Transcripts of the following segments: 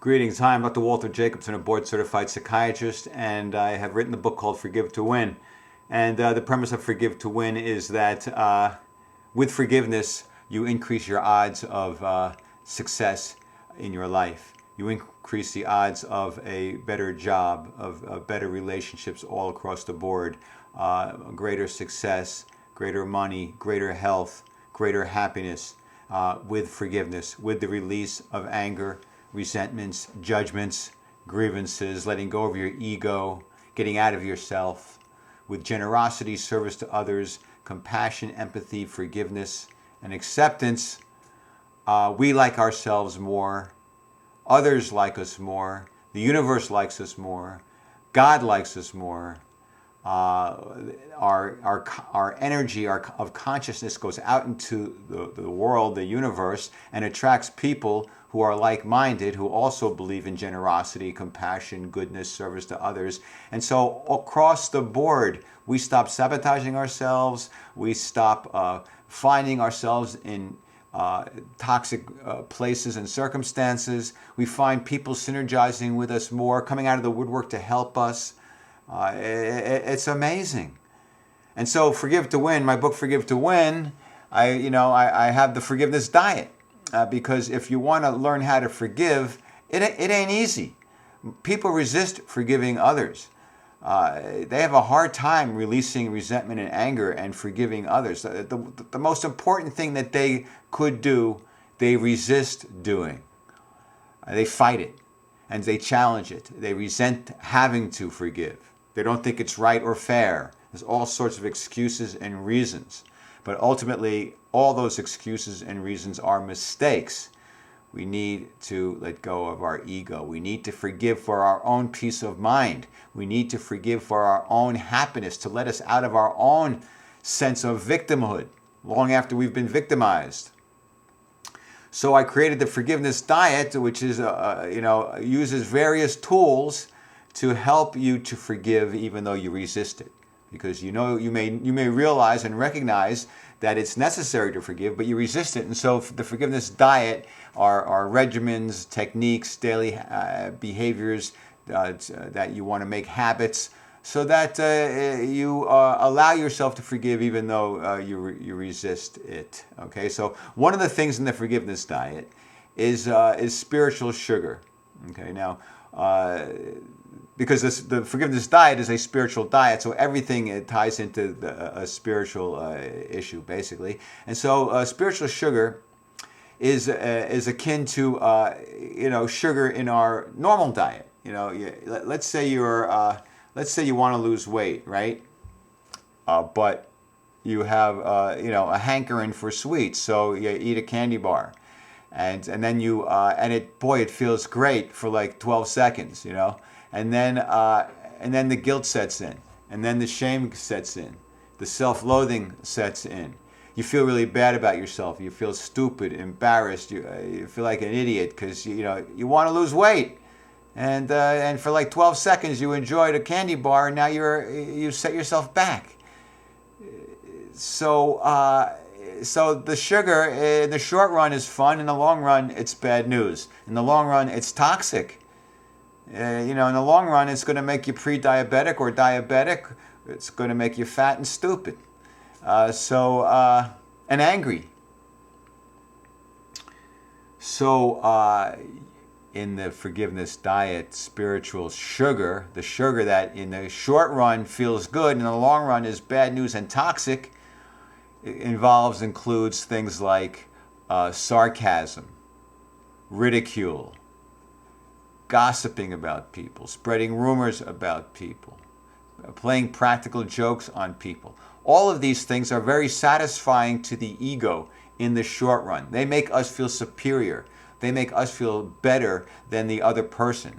Greetings. Hi, I'm Dr. Walter Jacobson, a board-certified psychiatrist, and I have written a book called Forgive to Win. And the premise of Forgive to Win is that with forgiveness, you increase your odds of success in your life. You increase the odds of a better job, of better relationships all across the board, greater success, greater money, greater health, greater happiness with forgiveness, with the release of anger, resentments, judgments, grievances, letting go of your ego, getting out of yourself, with generosity, service to others, compassion, empathy, forgiveness, and acceptance. We like ourselves more, others like us more, the universe likes us more, God likes us more. Our energy of consciousness goes out into the world, the universe, and attracts people who are like-minded, who also believe in generosity, compassion, goodness, service to others. And so across the board, we stop sabotaging ourselves, we stop finding ourselves in toxic places and circumstances. We find people synergizing with us more, coming out of the woodwork to help us. It's amazing. And so Forgive to Win, my book Forgive to Win, I have the forgiveness diet. Because if you want to learn how to forgive, it ain't easy. People resist forgiving others. They have a hard time releasing resentment and anger and forgiving others. The most important thing that they could do, they resist doing. They fight it and they challenge it. They resent having to forgive. They don't think it's right or fair. There's all sorts of excuses and reasons. But ultimately, all those excuses and reasons are mistakes. We need to let go of our ego. We need to forgive for our own peace of mind. We need to forgive for our own happiness, to let us out of our own sense of victimhood long after we've been victimized. So I created the Forgiveness Diet, which is, uses various tools to help you to forgive even though you resist it. Because you may realize and recognize that it's necessary to forgive, but you resist it. And so the Forgiveness Diet are regimens, techniques, daily behaviors that you want to make habits, so that you allow yourself to forgive even though you resist it. Okay, so one of the things in the Forgiveness Diet is spiritual sugar. Okay, now. Because the Forgiveness Diet is a spiritual diet, so everything ties into a spiritual issue, basically. And so spiritual sugar is akin to sugar in our normal diet. Let's say you want to lose weight, right? But you have a hankering for sweets, so you eat a candy bar, and then it feels great for like 12 seconds, And then the guilt sets in, and then the shame sets in, the self-loathing sets in. You feel really bad about yourself. You feel stupid, embarrassed. You feel like an idiot because you want to lose weight, and for like 12 seconds you enjoyed a candy bar, and now you set yourself back. So the sugar in the short run is fun. In the long run, it's bad news. In the long run, it's toxic. In the long run, it's going to make you pre-diabetic or diabetic. It's going to make you fat and stupid. And angry. So in the Forgiveness Diet, spiritual sugar, the sugar that in the short run feels good, in the long run is bad news and toxic, includes things like sarcasm, ridicule, gossiping about people, spreading rumors about people, playing practical jokes on people. All of these things are very satisfying to the ego in the short run. They make us feel superior. They make us feel better than the other person.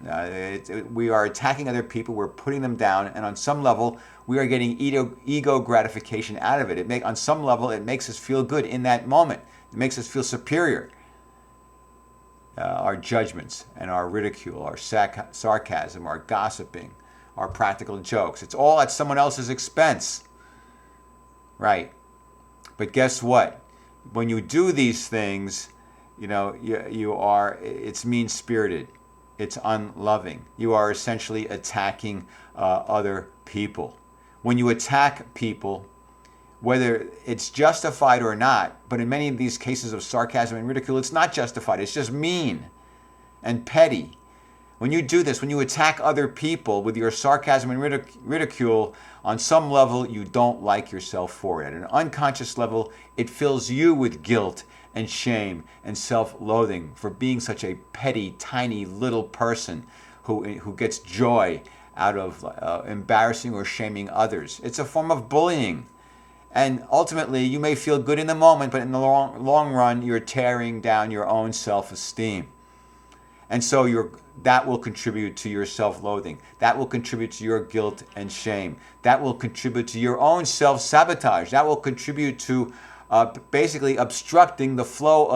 We are attacking other people, we're putting them down, and on some level, we are getting ego gratification out of it. On some level, it makes us feel good in that moment. It makes us feel superior. Our judgments and our ridicule, our sarcasm, our gossiping, our practical jokes. It's all at someone else's expense. Right. But guess what? When you do these things, it's mean-spirited. It's unloving. You are essentially attacking other people. When you attack people, whether it's justified or not, but in many of these cases of sarcasm and ridicule, it's not justified. It's just mean and petty. When you do this, when you attack other people with your sarcasm and ridicule, on some level, you don't like yourself for it. At an unconscious level, it fills you with guilt and shame and self-loathing for being such a petty, tiny little person who gets joy out of embarrassing or shaming others. It's a form of bullying. And ultimately, you may feel good in the moment, but in the long run, you're tearing down your own self-esteem. And so that will contribute to your self-loathing. That will contribute to your guilt and shame. That will contribute to your own self-sabotage. That will contribute to basically obstructing the flow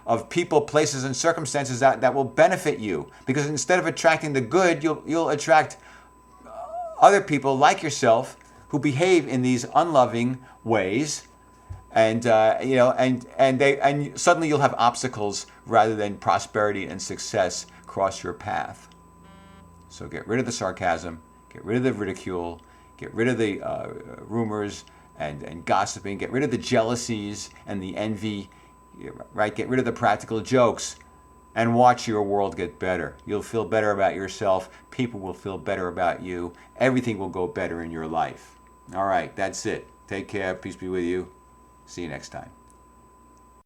of people, places, and circumstances that will benefit you. Because instead of attracting the good, you'll attract other people like yourself who behave in these unloving ways. And and suddenly you'll have obstacles rather than prosperity and success cross your path. So get rid of the sarcasm, get rid of the ridicule, get rid of the rumors and gossiping, get rid of the jealousies and the envy, right? Get rid of the practical jokes and watch your world get better. You'll feel better about yourself. People will feel better about you. Everything will go better in your life. All right, that's it. Take care. Peace be with you. See you next time.